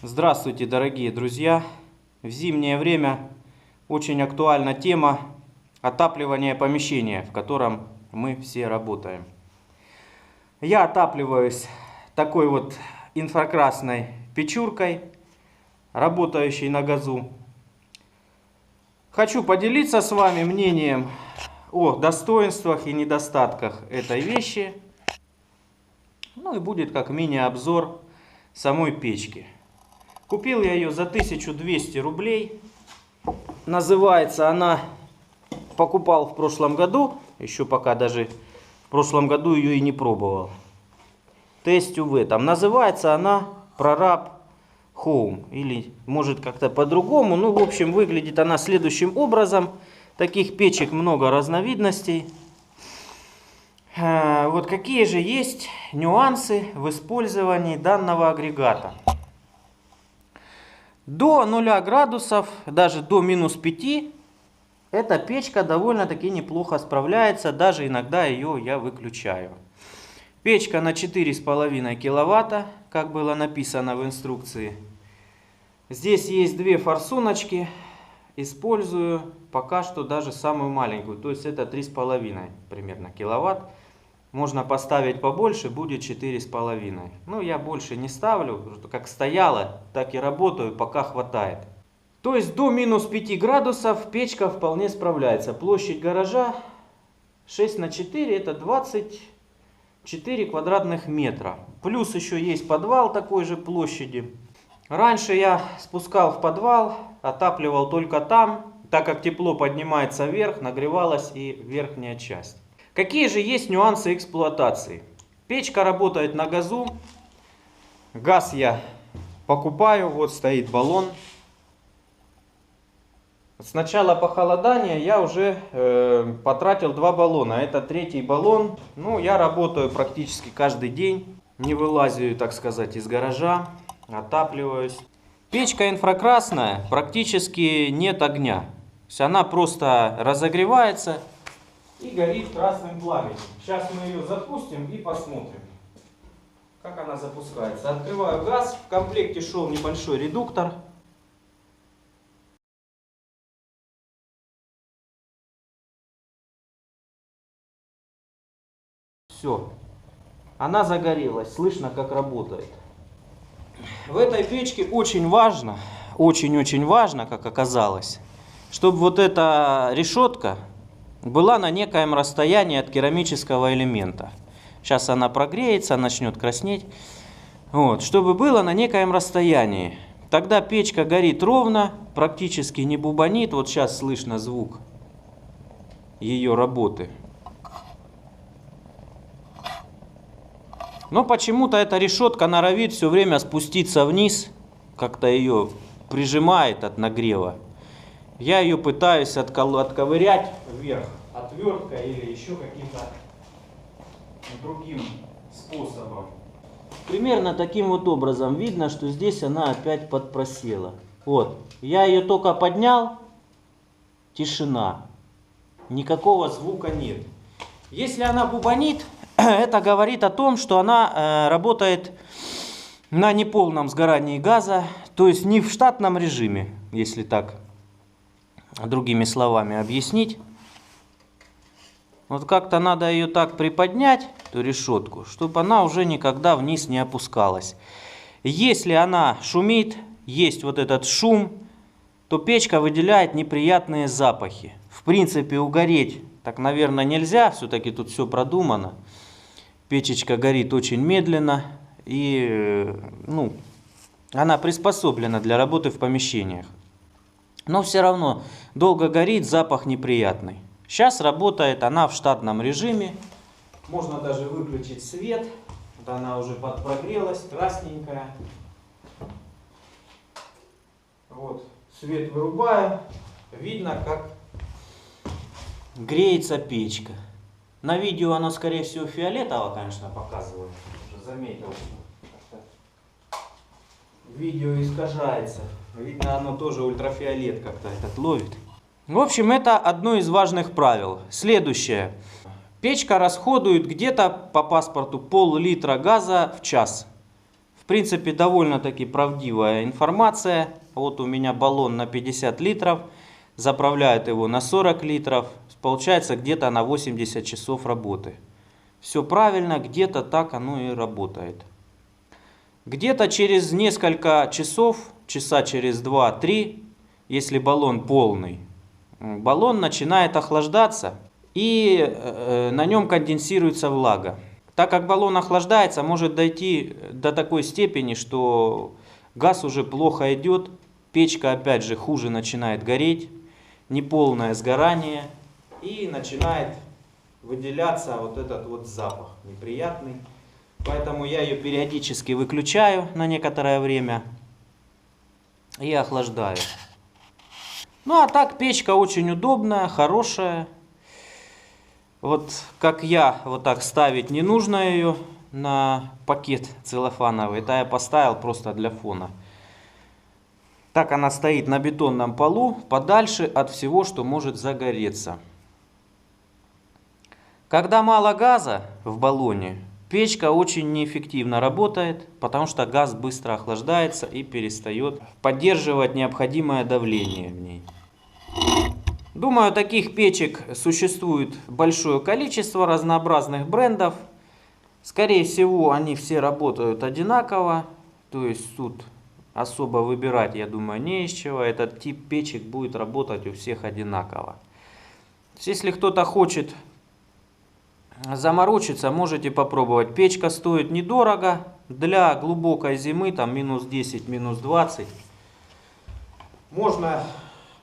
Здравствуйте, дорогие друзья! В зимнее время очень актуальна тема отапливания помещения, в котором мы все работаем. Я отапливаюсь такой вот инфракрасной печуркой, работающей на газу. Хочу поделиться с вами мнением о достоинствах и недостатках этой вещи. Ну и будет как мини-обзор самой печки. Купил я ее за 1200 рублей. Называется она, покупал в прошлом году, еще пока даже в прошлом году ее и не пробовал. Тестю в этом. Называется она Prorab Home. Или может как-то по-другому. Ну, в общем, выглядит она следующим образом. Таких печек много разновидностей. Вот какие же есть нюансы в использовании данного агрегата. До 0 градусов, даже до минус 5, эта печка довольно-таки неплохо справляется, даже иногда ее я выключаю. Печка на 4,5 киловатта, как было написано в инструкции. Здесь есть две форсуночки, использую пока что даже самую маленькую, то есть это 3,5 примерно киловатт. Можно поставить побольше, будет 4,5. Ну, я больше не ставлю, потому что как стояло, так и работаю, пока хватает. То есть до минус 5 градусов печка вполне справляется. Площадь гаража 6 на 4, это 24 квадратных метра. Плюс еще есть подвал такой же площади. Раньше я спускал в подвал, отапливал только там, так как тепло поднимается вверх, нагревалась и верхняя часть. Какие же есть нюансы эксплуатации? Печка работает на газу. Газ я покупаю. Вот стоит баллон. С начала похолодания я уже потратил 2 баллона. Это 3-й баллон. Ну, я работаю практически каждый день. Не вылазю, так сказать, из гаража. Отапливаюсь. Печка инфракрасная. Практически нет огня. То есть она просто разогревается и горит красным пламенем. Сейчас мы ее запустим и посмотрим, как она запускается. Открываю газ. В комплекте шел небольшой редуктор. Все. Она загорелась. Слышно, как работает. В этой печке очень важно, очень-очень важно, как оказалось, чтобы вот эта решетка была на некоем расстоянии от керамического элемента. Сейчас она прогреется, начнет краснеть. Вот, чтобы было на некоем расстоянии. Тогда печка горит ровно, практически не бубанит. Вот сейчас слышно звук ее работы. Но почему-то эта решетка норовит все время спуститься вниз. Как-то ее прижимает от нагрева. Я ее пытаюсь отковырять вверх отверткой или еще каким-то другим способом. Примерно таким вот образом видно, что здесь она опять подпросела. Вот, я ее только поднял, тишина, никакого звука нет. Если она бубанит, это говорит о том, что она работает на неполном сгорании газа, то есть не в штатном режиме, если так другими словами объяснить. Вот как-то надо ее так приподнять, эту решетку, чтобы она уже никогда вниз не опускалась. Если она шумит, есть вот этот шум, то печка выделяет неприятные запахи. В принципе, угореть так, наверное, нельзя, все-таки тут все продумано. Печечка горит очень медленно и она приспособлена для работы в помещениях. Но все равно долго горит, запах неприятный. Сейчас работает она в штатном режиме. Можно даже выключить свет. Вот она уже подпрогрелась, красненькая. Вот, свет вырубаю. Видно, как греется печка. На видео она, скорее всего, фиолетово, конечно, показывает. Уже заметил. Видео искажается. Видно, оно тоже ультрафиолет как-то этот ловит. В общем, это одно из важных правил. Следующее. Печка расходует где-то по паспорту пол-литра газа в час. В принципе, довольно-таки правдивая информация. Вот у меня баллон на 50 литров, заправляют его на 40 литров, получается где-то на 80 часов работы. Все правильно, где-то так оно и работает. Где-то через несколько часов, часа через 2-3, если баллон полный, баллон начинает охлаждаться и на нем конденсируется влага. Так как баллон охлаждается, может дойти до такой степени, что газ уже плохо идет, печка опять же хуже начинает гореть, неполное сгорание и начинает выделяться вот этот вот запах неприятный. Поэтому я ее периодически выключаю на некоторое время и охлаждаю. Ну а так печка очень удобная, хорошая. Вот как я, вот так ставить не нужно ее на пакет целлофановый. Это я поставил просто для фона. Так она стоит на бетонном полу, подальше от всего, что может загореться. Когда мало газа в баллоне, печка очень неэффективно работает, потому что газ быстро охлаждается и перестает поддерживать необходимое давление в ней. Думаю, таких печек существует большое количество разнообразных брендов. Скорее всего, они все работают одинаково. То есть тут особо выбирать, я думаю, не из чего. Этот тип печек будет работать у всех одинаково. Если кто-то хочет заморочиться, можете попробовать. Печка стоит недорого. Для глубокой зимы, там минус 10, минус 20, можно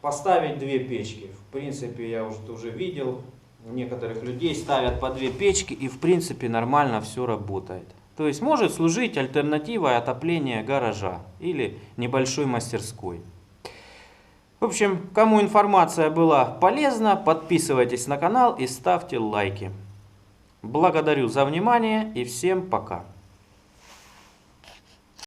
поставить две печки. В принципе, я уже видел, у некоторых людей ставят по две печки, и в принципе нормально все работает. То есть может служить альтернативой отопления гаража или небольшой мастерской. В общем, кому информация была полезна, подписывайтесь на канал и ставьте лайки. Благодарю за внимание и всем пока.